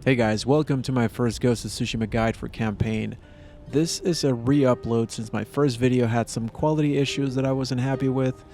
Hey guys, welcome to my first Ghost of Tsushima guide for campaign. This is a re-upload since my first video had some quality issues that I wasn't happy with,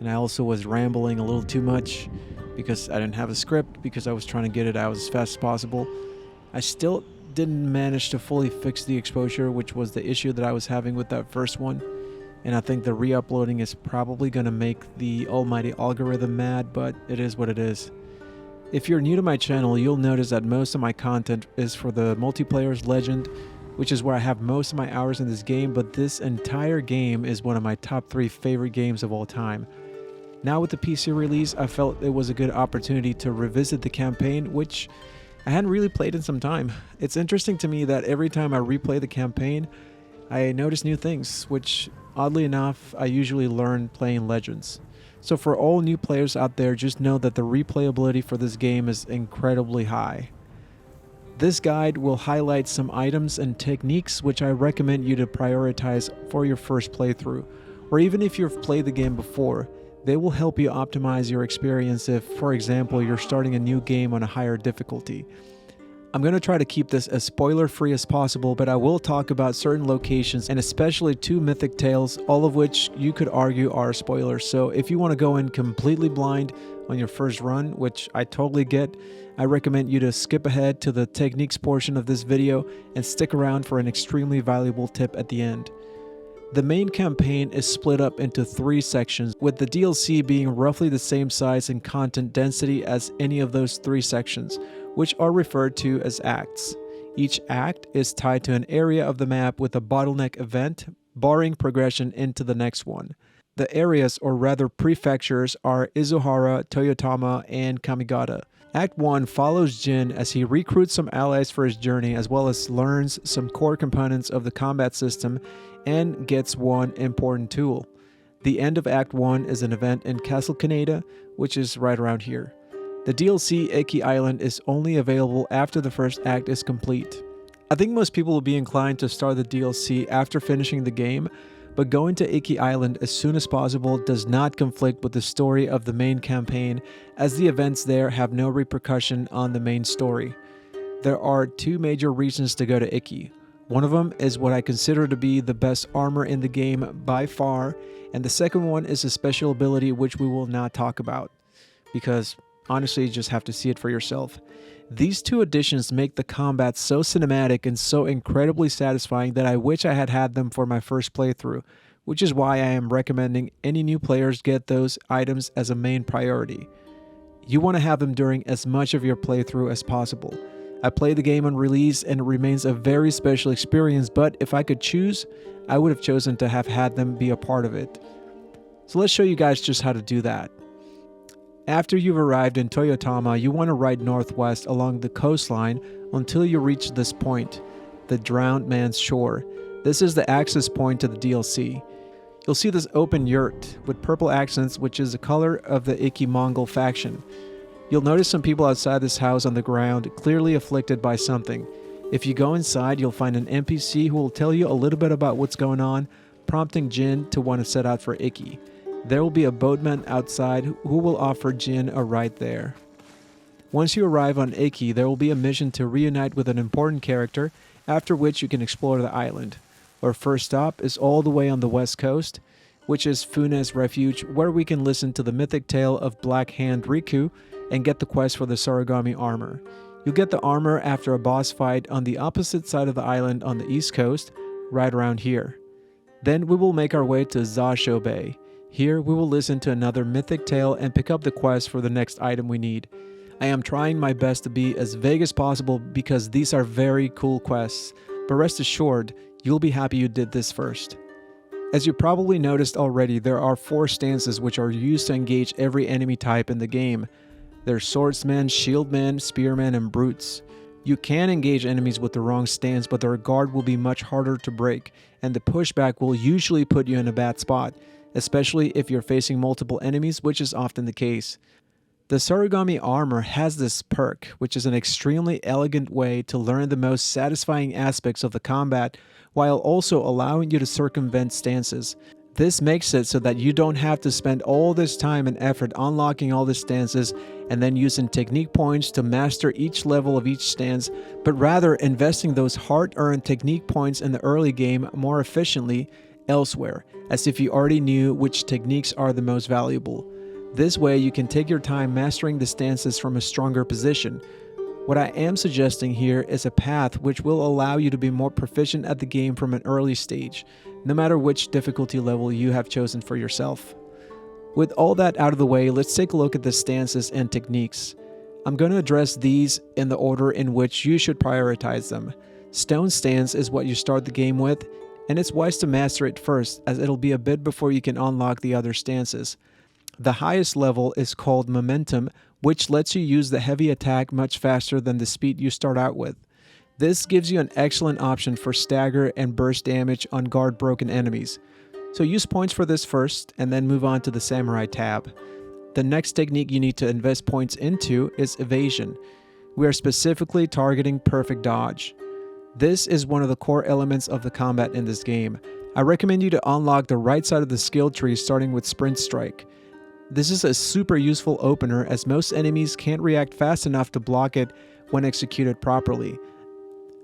and I also was rambling a little too much because I didn't have a script because I was trying to get it out as fast as possible. I still didn't manage to fully fix the exposure, which was the issue that I was having with that first one, and I think the re-uploading is probably going to make the almighty algorithm mad, but it is what it is. If you're new to my channel, you'll notice that most of my content is for the multiplayer's legend, which is where I have most of my hours in this game, but this entire game is one of my top 3 favorite games of all time. Now with the PC release, I felt it was a good opportunity to revisit the campaign, which I hadn't really played in some time. It's interesting to me that every time I replay the campaign, I notice new things, which oddly enough, I usually learn playing Legends. So for all new players out there, just know that the replayability for this game is incredibly high. This guide will highlight some items and techniques which I recommend you to prioritize for your first playthrough, or even if you've played the game before. They will help you optimize your experience if, for example, you're starting a new game on a higher difficulty. I'm going to try to keep this as spoiler-free as possible, but I will talk about certain locations and especially 2 mythic tales, all of which you could argue are spoilers. So if you want to go in completely blind on your first run, which I totally get, I recommend you to skip ahead to the techniques portion of this video and stick around for an extremely valuable tip at the end. The main campaign is split up into 3 sections, with the DLC being roughly the same size and content density as any of those 3 sections, which are referred to as acts. Each act is tied to an area of the map with a bottleneck event, barring progression into the next one. The areas, or rather prefectures, are Izuhara, Toyotama, and Kamigata. Act 1 follows Jin as he recruits some allies for his journey, as well as learns some core components of the combat system and gets one important tool. The end of Act 1 is an event in Castle Kaneda, which is right around here. The DLC Iki Island is only available after the first act is complete. I think most people will be inclined to start the DLC after finishing the game, but going to Iki Island as soon as possible does not conflict with the story of the main campaign, as the events there have no repercussion on the main story. There are 2 major reasons to go to Iki. One of them is what I consider to be the best armor in the game by far, and the second one is a special ability which we will not talk about, because honestly you just have to see it for yourself. These 2 additions make the combat so cinematic and so incredibly satisfying that I wish I had had them for my first playthrough, which is why I am recommending any new players get those items as a main priority. You want to have them during as much of your playthrough as possible. I played the game on release and it remains a very special experience, but if I could choose, I would have chosen to have had them be a part of it. So let's show you guys just how to do that. After you've arrived in Toyotama, you want to ride northwest along the coastline until you reach this point, the Drowned Man's Shore. This is the access point to the DLC. You'll see this open yurt with purple accents, which is the color of the Iki Mongol faction. You'll notice some people outside this house on the ground, clearly afflicted by something. If you go inside, you'll find an NPC who will tell you a little bit about what's going on, prompting Jin to want to set out for Iki. There will be a boatman outside who will offer Jin a ride there. Once you arrive on Iki, there will be a mission to reunite with an important character, after which you can explore the island. Our first stop is all the way on the west coast, which is Funes Refuge, where we can listen to the mythic tale of Black Hand Riku and get the quest for the Sarigami armor. You'll get the armor after a boss fight on the opposite side of the island on the east coast, right around here. Then we will make our way to Zasho Bay. Here we will listen to another mythic tale and pick up the quest for the next item we need. I am trying my best to be as vague as possible because these are very cool quests, but rest assured, you'll be happy you did this first. As you probably noticed already, there are 4 stances which are used to engage every enemy type in the game. There's swordsmen, shieldmen, spearmen, and brutes. You can engage enemies with the wrong stance, but their guard will be much harder to break, and the pushback will usually put you in a bad spot, especially if you're facing multiple enemies, which is often the case. The Sarigami armor has this perk, which is an extremely elegant way to learn the most satisfying aspects of the combat, while also allowing you to circumvent stances. This makes it so that you don't have to spend all this time and effort unlocking all the stances and then using technique points to master each level of each stance, but rather investing those hard-earned technique points in the early game more efficiently elsewhere, as if you already knew which techniques are the most valuable. This way you can take your time mastering the stances from a stronger position. What I am suggesting here is a path which will allow you to be more proficient at the game from an early stage, no matter which difficulty level you have chosen for yourself. With all that out of the way, let's take a look at the stances and techniques. I'm going to address these in the order in which you should prioritize them. Stone stance is what you start the game with, and it's wise to master it first, as it'll be a bit before you can unlock the other stances. The highest level is called momentum, which lets you use the heavy attack much faster than the speed you start out with. This gives you an excellent option for stagger and burst damage on guard broken enemies. So use points for this first, and then move on to the samurai tab. The next technique you need to invest points into is evasion. We are specifically targeting perfect dodge. This is one of the core elements of the combat in this game. I recommend you to unlock the right side of the skill tree starting with sprint strike. This is a super useful opener as most enemies can't react fast enough to block it when executed properly.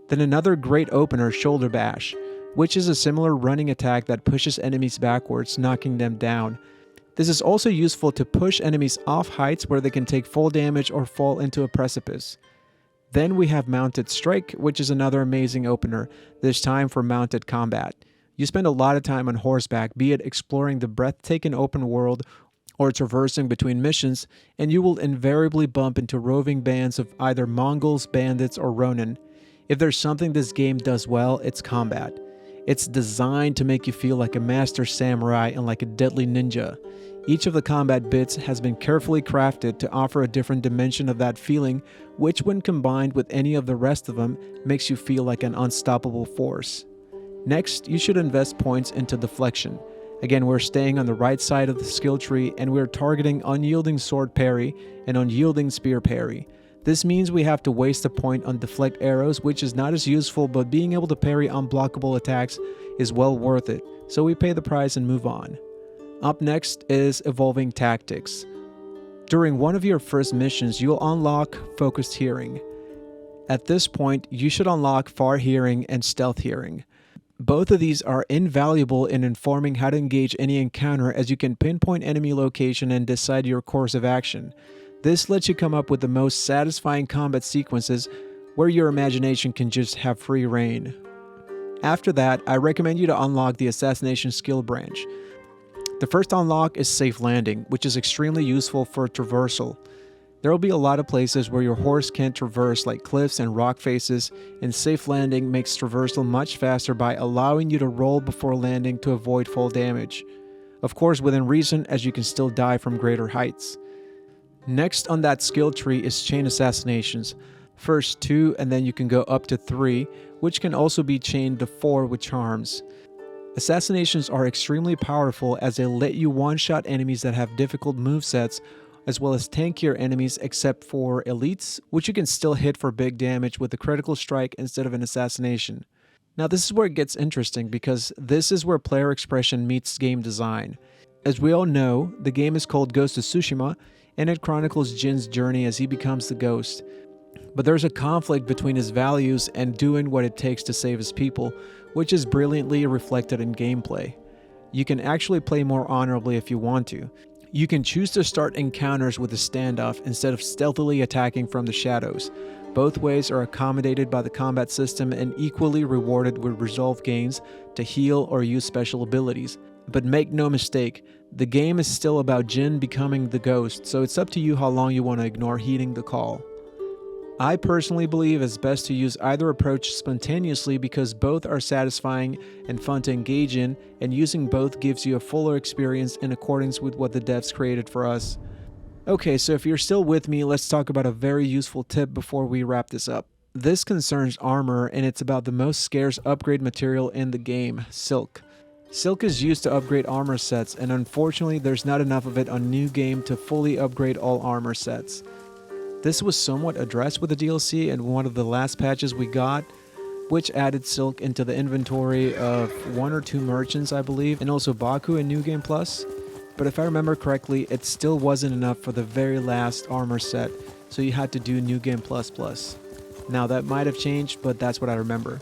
Then another great opener, shoulder bash, which is a similar running attack that pushes enemies backwards, knocking them down. This is also useful to push enemies off heights where they can take full damage or fall into a precipice. Then we have mounted strike, which is another amazing opener, this time for mounted combat. You spend a lot of time on horseback, be it exploring the breathtaking open world or traversing between missions, and you will invariably bump into roving bands of either Mongols, bandits, or Ronin. If there's something this game does well, it's combat. It's designed to make you feel like a master samurai and like a deadly ninja. Each of the combat bits has been carefully crafted to offer a different dimension of that feeling, which when combined with any of the rest of them, makes you feel like an unstoppable force. Next, you should invest points into deflection. Again, we're staying on the right side of the skill tree, and we're targeting unyielding sword parry and unyielding spear parry. This means we have to waste a point on deflect arrows, which is not as useful, but being able to parry unblockable attacks is well worth it, so we pay the price and move on. Up next is evolving tactics. During one of your first missions, you'll unlock focused hearing. At this point, you should unlock far hearing and stealth hearing. Both of these are invaluable in informing how to engage any encounter, as you can pinpoint enemy location and decide your course of action. This lets you come up with the most satisfying combat sequences where your imagination can just have free reign. After that, I recommend you to unlock the assassination skill branch. The first unlock is safe landing, which is extremely useful for traversal. There will be a lot of places where your horse can't traverse, like cliffs and rock faces, and safe landing makes traversal much faster by allowing you to roll before landing to avoid fall damage. Of course, within reason, as you can still die from greater heights. Next on that skill tree is chain assassinations. First 2, and then you can go up to 3, which can also be chained to 4 with charms. Assassinations are extremely powerful as they let you one-shot enemies that have difficult movesets, as well as tankier enemies except for elites, which you can still hit for big damage with a critical strike instead of an assassination. Now this is where it gets interesting, because this is where player expression meets game design. As we all know, the game is called Ghost of Tsushima, and it chronicles Jin's journey as he becomes the ghost. But there's a conflict between his values and doing what it takes to save his people, which is brilliantly reflected in gameplay. You can actually play more honorably if you want to. You can choose to start encounters with a standoff instead of stealthily attacking from the shadows. Both ways are accommodated by the combat system and equally rewarded with resolve gains to heal or use special abilities. But make no mistake, the game is still about Jin becoming the ghost, so it's up to you how long you want to ignore heeding the call. I personally believe it's best to use either approach spontaneously, because both are satisfying and fun to engage in, and using both gives you a fuller experience in accordance with what the devs created for us. Okay, so if you're still with me, let's talk about a very useful tip before we wrap this up. This concerns armor, and it's about the most scarce upgrade material in the game, silk. Silk is used to upgrade armor sets, and unfortunately there's not enough of it on New Game to fully upgrade all armor sets. This was somewhat addressed with the DLC and one of the last patches we got, which added silk into the inventory of 1 or 2 merchants, I believe, and also Baku in New Game Plus. But if I remember correctly, it still wasn't enough for the very last armor set, so you had to do New Game Plus Plus. Now that might have changed, but that's what I remember.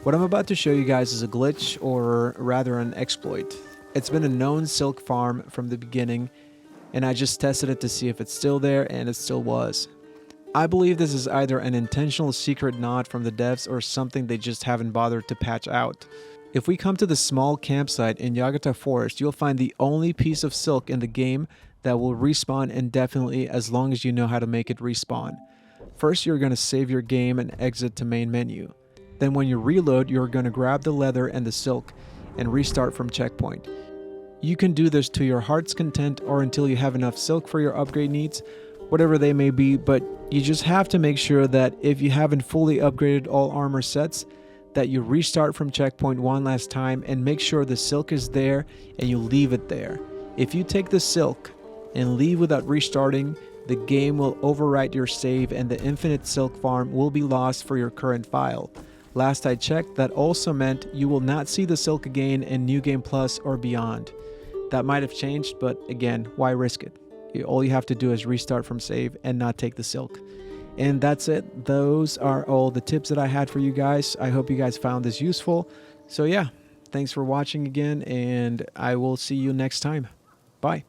What I'm about to show you guys is a glitch, or rather an exploit. It's been a known silk farm from the beginning, and I just tested it to see if it's still there, and it still was. I believe this is either an intentional secret nod from the devs or something they just haven't bothered to patch out. If we come to the small campsite in Yagata Forest, you'll find the only piece of silk in the game that will respawn indefinitely as long as you know how to make it respawn. First, you're going to save your game and exit to main menu. Then when you reload, you're going to grab the leather and the silk and restart from checkpoint. You can do this to your heart's content or until you have enough silk for your upgrade needs, whatever they may be, but you just have to make sure that if you haven't fully upgraded all armor sets, that you restart from checkpoint one last time and make sure the silk is there and you leave it there. If you take the silk and leave without restarting, the game will overwrite your save and the infinite silk farm will be lost for your current file. Last I checked, that also meant you will not see the silk again in New Game Plus or beyond. That might have changed, but again, why risk it? All you have to do is restart from save and not take the silk. And that's it. Those are all the tips that I had for you guys. I hope you guys found this useful. So yeah, thanks for watching again, and I will see you next time. Bye.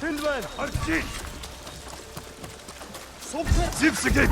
Hilvan, Archie! Zipsige,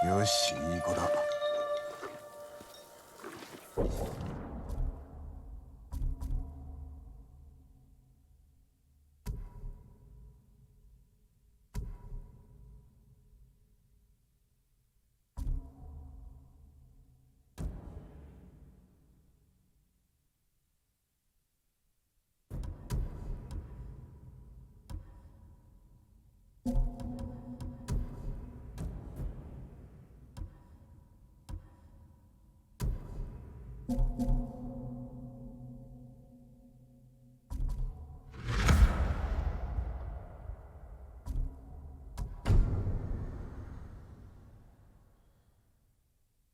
よし、いい子だ。